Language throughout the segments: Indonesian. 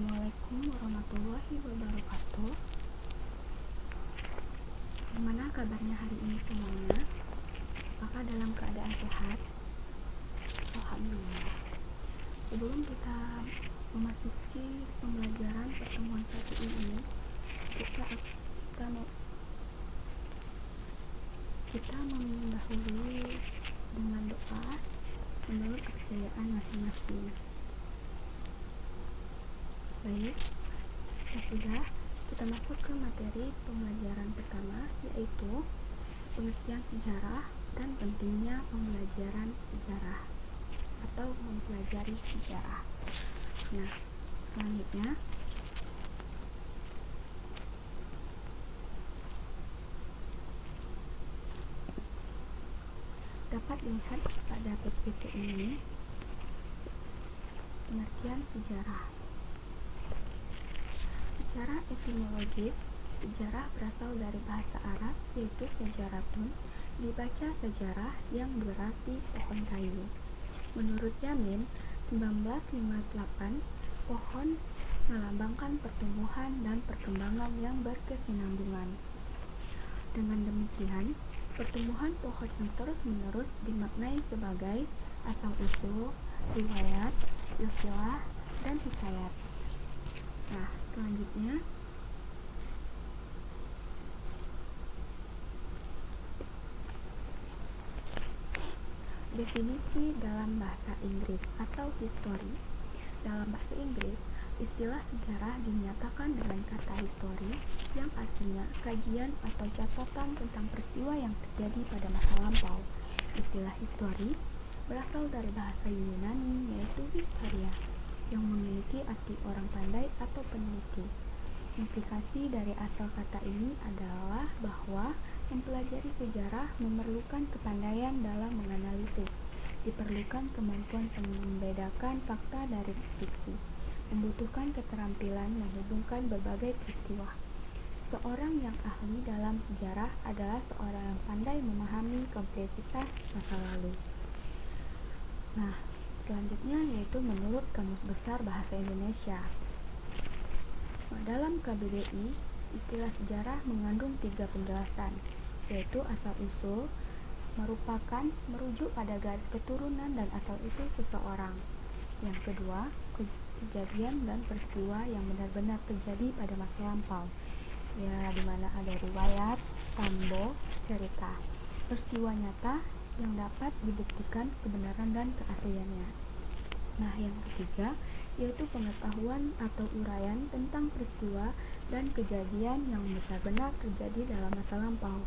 Assalamualaikum warahmatullahi wabarakatuh. Gimana kabarnya hari ini semuanya? Apakah dalam keadaan sehat? Alhamdulillah. Sebelum kita memasuki pembelajaran pertemuan satu ini, kita mendahului dengan doa menurut kepercayaan masing-masing. Baik, sudah kita masuk ke materi pembelajaran pertama, yaitu pengertian sejarah dan pentingnya pembelajaran sejarah atau mempelajari sejarah. Nah, selanjutnya dapat dilihat pada PPT ini pengertian sejarah. Secara etimologis, sejarah berasal dari bahasa Arab yaitu sejaratun, dibaca sejarah yang berarti pohon kayu. Menurut Yamin, 1958, pohon melambangkan pertumbuhan dan perkembangan yang berkesinambungan. Dengan demikian, pertumbuhan pohon yang terus-menerus dimaknai sebagai asal-usul, riwayat, silsilah, dan hikayat. Nah, selanjutnya definisi dalam bahasa Inggris atau history. Dalam bahasa Inggris, istilah sejarah dinyatakan dengan kata history yang artinya kajian atau catatan tentang peristiwa yang terjadi pada masa lampau. Istilah history berasal dari bahasa Yunani yaitu historia, yang memiliki arti orang pandai atau peneliti. Implikasi dari asal kata ini adalah bahwa mempelajari sejarah memerlukan kepandaian dalam menganalisis, diperlukan kemampuan membedakan fakta dari fiksi, membutuhkan keterampilan menghubungkan berbagai peristiwa. Seorang yang ahli dalam sejarah adalah seorang yang pandai memahami kompleksitas masa lalu. Nah, selanjutnya yaitu menurut Kamus Besar Bahasa Indonesia. Dalam KBBI, istilah sejarah mengandung 3 penjelasan, yaitu asal-usul merupakan merujuk pada garis keturunan dan asal-usul seseorang. Yang kedua, kejadian dan peristiwa yang benar-benar terjadi pada masa lampau, ya di mana ada riwayat, tambo, cerita, peristiwa nyata yang dapat dibuktikan kebenaran dan keasliannya. Nah, yang ketiga yaitu pengetahuan atau uraian tentang peristiwa dan kejadian yang benar-benar terjadi dalam masa lampau,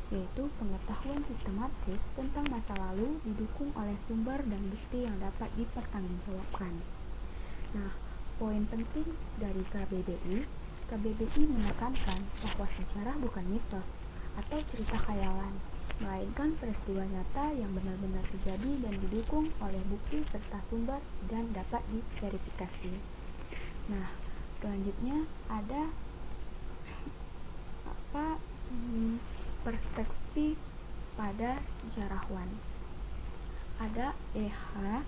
yaitu pengetahuan sistematis tentang masa lalu didukung oleh sumber dan bukti yang dapat dipertanggungjawabkan. Nah, poin penting dari KBBI menekankan bahwa sejarah bukan mitos atau cerita khayalan, melainkan peristiwa nyata yang benar-benar terjadi dan didukung oleh bukti serta sumber dan dapat diverifikasi. Nah, selanjutnya ada perspektif pada sejarawan. Ada EH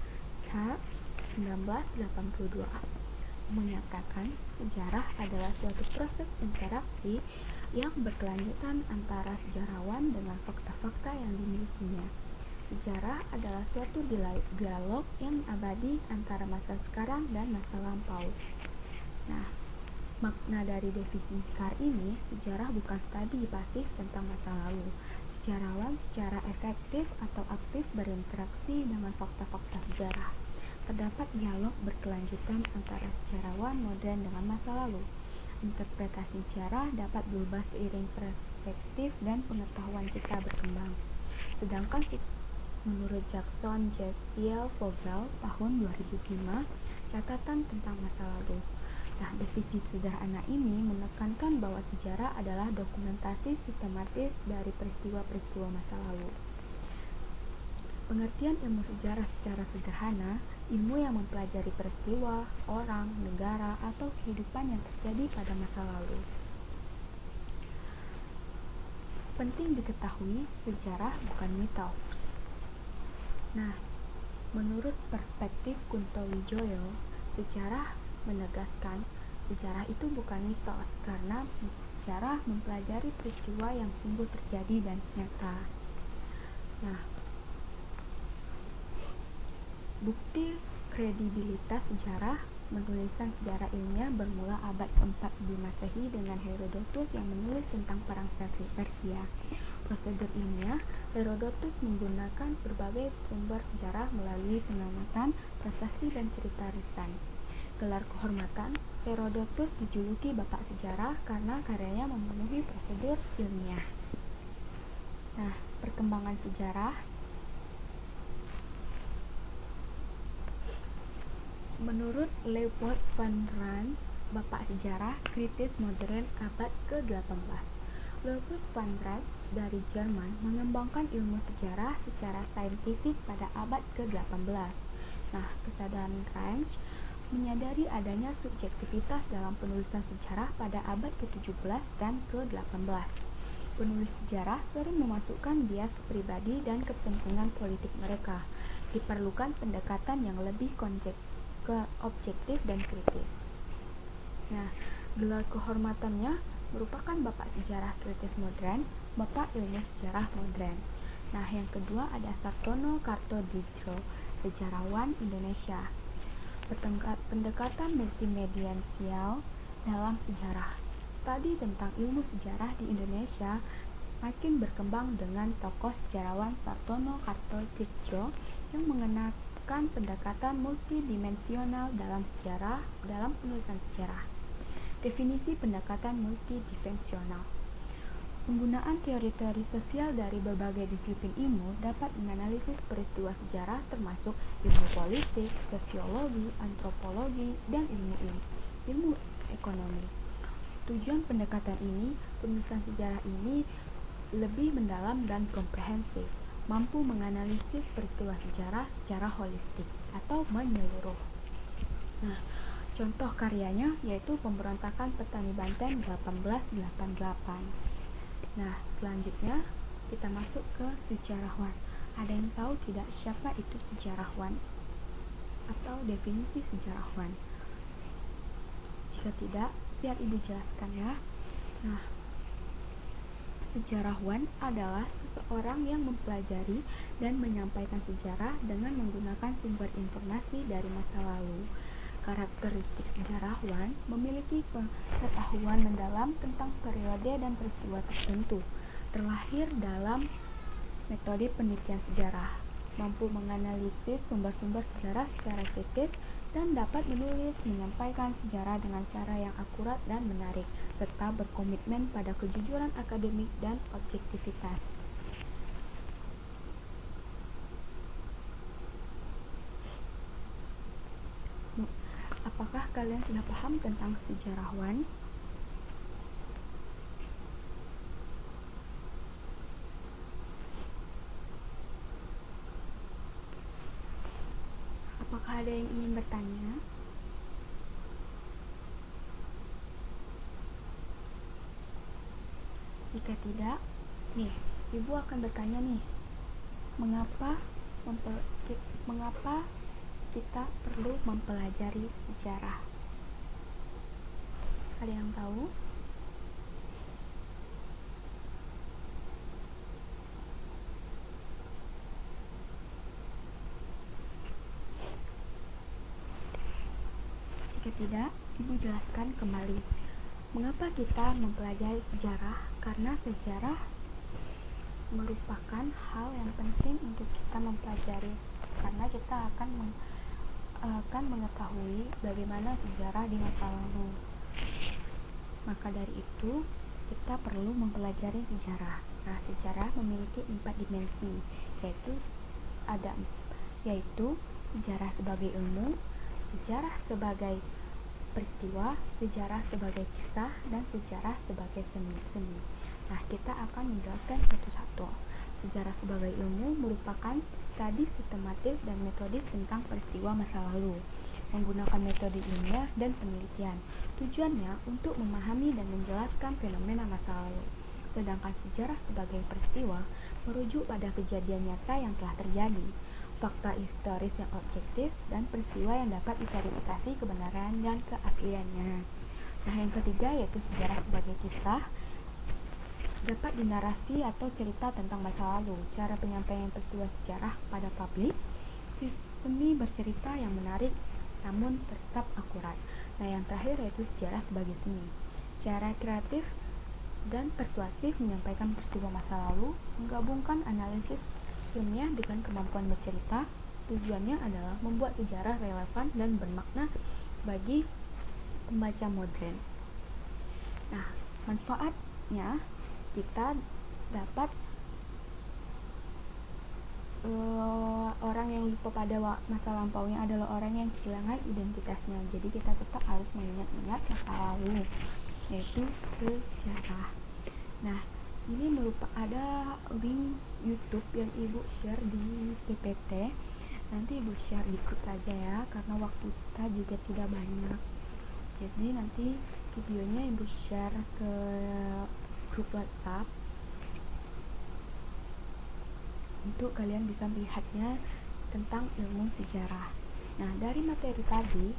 1982 menyatakan sejarah adalah suatu proses interaksi yang berkelanjutan antara sejarawan dengan fakta-fakta yang dimilikinya. Sejarah adalah suatu dialog yang abadi antara masa sekarang dan masa lampau. Nah, makna dari definisi SCAR ini, sejarah bukan studi pasif tentang masa lalu. Sejarawan secara efektif atau aktif berinteraksi dengan fakta-fakta sejarah. Terdapat dialog berkelanjutan antara sejarawan modern dengan masa lalu. Interpretasi sejarah dapat berubah seiring perspektif dan pengetahuan kita berkembang. Sedangkan menurut Jackson J.L. Vogel tahun 2005, catatan tentang masa lalu. Nah, definisi sederhana ini menekankan bahwa sejarah adalah dokumentasi sistematis dari peristiwa-peristiwa masa lalu. Pengertian ilmu sejarah secara sederhana, ilmu yang mempelajari peristiwa, orang, negara, atau kehidupan yang terjadi pada masa lalu. Penting diketahui, sejarah bukan mitos. Nah, menurut perspektif Kunto Wijoyo, sejarah menegaskan Sejarah itu bukan mitos, karena sejarah mempelajari peristiwa yang sungguh terjadi dan nyata. Nah, bukti kredibilitas sejarah. Penulisan sejarah ilmiah bermula abad ke-4 sebelum Masehi dengan Herodotus yang menulis tentang perang Persia. Prosedur ilmiah, Herodotus menggunakan berbagai sumber sejarah melalui pengamatan, prasasti, dan cerita lisan. Gelar kehormatan, Herodotus dijuluki Bapak Sejarah karena karyanya memenuhi prosedur ilmiah. Nah, perkembangan sejarah. Menurut Leopold van Rans, Bapak Sejarah Kritis Modern abad ke-18. Leopold van Rans dari Jerman mengembangkan ilmu sejarah secara saintifik pada abad ke-18. Nah, kesadaran Rans menyadari adanya subjektivitas dalam penulisan sejarah pada abad ke-17 dan ke-18. Penulis sejarah sering memasukkan bias pribadi dan kepentingan politik mereka. Diperlukan pendekatan yang lebih objektif dan kritis. Nah, gelar kehormatannya merupakan Bapak Sejarah Kritis Modern, Bapak Ilmu Sejarah Modern. Nah, yang kedua ada Sartono Kartoditjo, sejarawan Indonesia. Pendekatan multimediasial dalam sejarah. Studi tentang ilmu sejarah di Indonesia makin berkembang dengan tokoh sejarawan Sartono Kartoditjo yang mengenalkan pendekatan multidimensional dalam penulisan sejarah. Definisi pendekatan multidimensional. Penggunaan teori-teori sosial dari berbagai disiplin ilmu dapat menganalisis peristiwa sejarah termasuk ilmu politik, sosiologi, antropologi, dan ilmu ekonomi. Tujuan pendekatan ini, penulisan sejarah ini lebih mendalam dan komprehensif, mampu menganalisis peristiwa sejarah secara holistik atau menyeluruh. Nah, contoh karyanya yaitu Pemberontakan Petani Banten 1888. Nah, selanjutnya kita masuk ke sejarawan. Ada yang tahu tidak siapa itu sejarawan? Atau definisi sejarawan? Jika tidak, biar Ibu jelaskan ya. Nah, sejarawan adalah seseorang yang mempelajari dan menyampaikan sejarah dengan menggunakan sumber informasi dari masa lalu. Karakteristik sejarawan memiliki pengetahuan mendalam tentang periode dan peristiwa tertentu, terlahir dalam metode penelitian sejarah, mampu menganalisis sumber-sumber sejarah secara kritis, dan dapat menyampaikan sejarah dengan cara yang akurat dan menarik, serta berkomitmen pada kejujuran akademik dan objektivitas. Apakah kalian sudah paham tentang sejarawan? Apakah ada yang ingin bertanya? Jika tidak, Ibu akan bertanya mengapa kita perlu mempelajari sejarah? Ada yang tahu? Jika tidak, Ibu jelaskan kembali. Mengapa kita mempelajari sejarah? Karena sejarah merupakan hal yang penting untuk kita mempelajari, karena kita akan mengetahui bagaimana sejarah di masa lalu. Maka dari itu, kita perlu mempelajari sejarah. Nah, sejarah memiliki 4 dimensi, yaitu sejarah sebagai ilmu, sejarah sebagai peristiwa, sejarah sebagai kisah, dan sejarah sebagai seni. Nah, kita akan menjelaskan satu-satu. Sejarah sebagai ilmu merupakan studi sistematis dan metodis tentang peristiwa masa lalu, menggunakan metode ilmiah dan penelitian. Tujuannya untuk memahami dan menjelaskan fenomena masa lalu. Sedangkan sejarah sebagai peristiwa merujuk pada kejadian nyata yang telah terjadi, fakta historis yang objektif, dan peristiwa yang dapat diverifikasi kebenaran dan keasliannya. Nah, yang ketiga yaitu sejarah sebagai kisah. Dapat dinarasi atau cerita tentang masa lalu. Cara penyampaian peristiwa sejarah pada publik. Seni bercerita yang menarik namun tetap akurat. Nah, yang terakhir yaitu sejarah sebagai seni. Cara kreatif dan persuasif menyampaikan peristiwa masa lalu, menggabungkan analisis ilmiah dengan kemampuan bercerita. Tujuannya adalah membuat sejarah relevan dan bermakna bagi pembaca modern. Nah, manfaatnya kita dapat orang yang lupa pada masa lampaunya adalah orang yang kehilangan identitasnya. Jadi kita tetap harus mengingat-ingat masa lalu, yaitu sejarah. Nah, ini ada link YouTube yang Ibu share di PPT. Nanti Ibu share dikit aja ya, karena waktu kita juga tidak banyak. Jadi nanti videonya Ibu share ke grup WhatsApp untuk kalian bisa melihatnya tentang ilmu sejarah. Nah, dari materi tadi,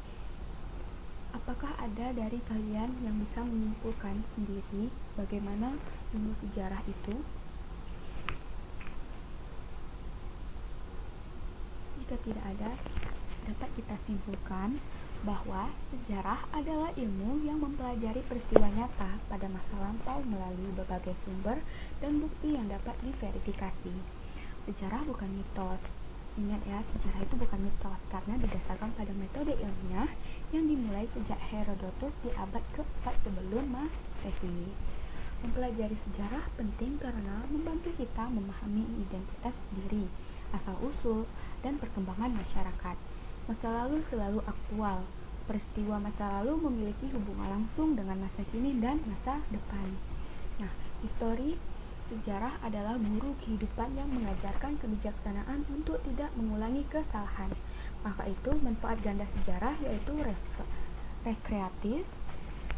apakah ada dari kalian yang bisa menyimpulkan sendiri bagaimana ilmu sejarah itu? Jika tidak ada, dapat kita simpulkan bahwa sejarah adalah ilmu yang mempelajari peristiwa nyata pada masa lampau melalui berbagai sumber dan bukti yang dapat diverifikasi. Sejarah bukan mitos. Ingat ya, sejarah itu bukan mitos karena berdasarkan pada metode ilmiah yang dimulai sejak Herodotus di abad ke-4 sebelum Masehi. Mempelajari sejarah penting karena membantu kita memahami identitas diri, asal-usul, dan perkembangan masyarakat. Masa lalu selalu aktual. Peristiwa masa lalu memiliki hubungan langsung dengan masa kini dan masa depan. Nah, histori sejarah adalah guru kehidupan yang mengajarkan kebijaksanaan untuk tidak mengulangi kesalahan. Maka itu manfaat ganda sejarah yaitu rekreatif,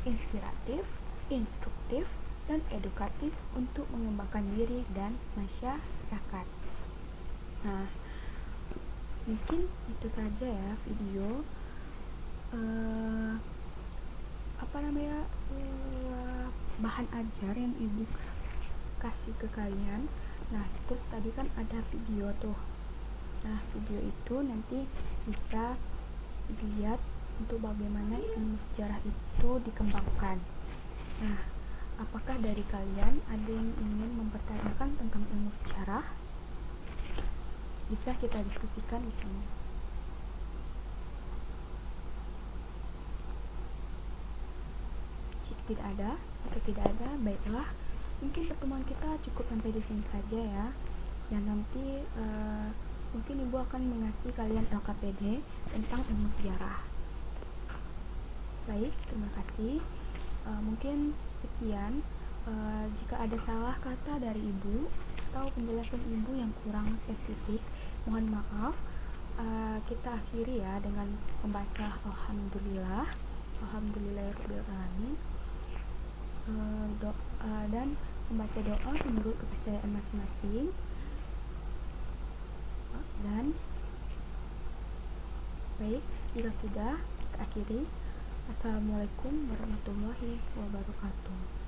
inspiratif, instruktif, dan edukatif untuk mengembangkan diri dan masyarakat. Nah, mungkin itu saja ya video bahan ajar yang Ibu kasih ke kalian. Nah, terus tadi kan ada video tuh. Nah, video itu nanti bisa dilihat untuk bagaimana ilmu sejarah itu dikembangkan. Nah, apakah dari kalian ada yang ingin mempertanyakan tentang ilmu sejarah? Bisa kita diskusikan di sini. Jika tidak ada, baiklah. Mungkin pertemuan kita cukup sampai di sini saja ya. Dan nanti mungkin Ibu akan mengasih kalian LKPD tentang ilmu sejarah. Baik, terima kasih. Mungkin sekian. Jika ada salah kata dari Ibu atau penjelasan Ibu yang kurang spesifik, mohon maaf. Kita akhiri ya dengan membaca Alhamdulillahirrahmanirrahim, dan membaca doa menurut kepercayaan masing-masing. Dan baik, jika sudah kita akhiri. Assalamualaikum warahmatullahi wabarakatuh.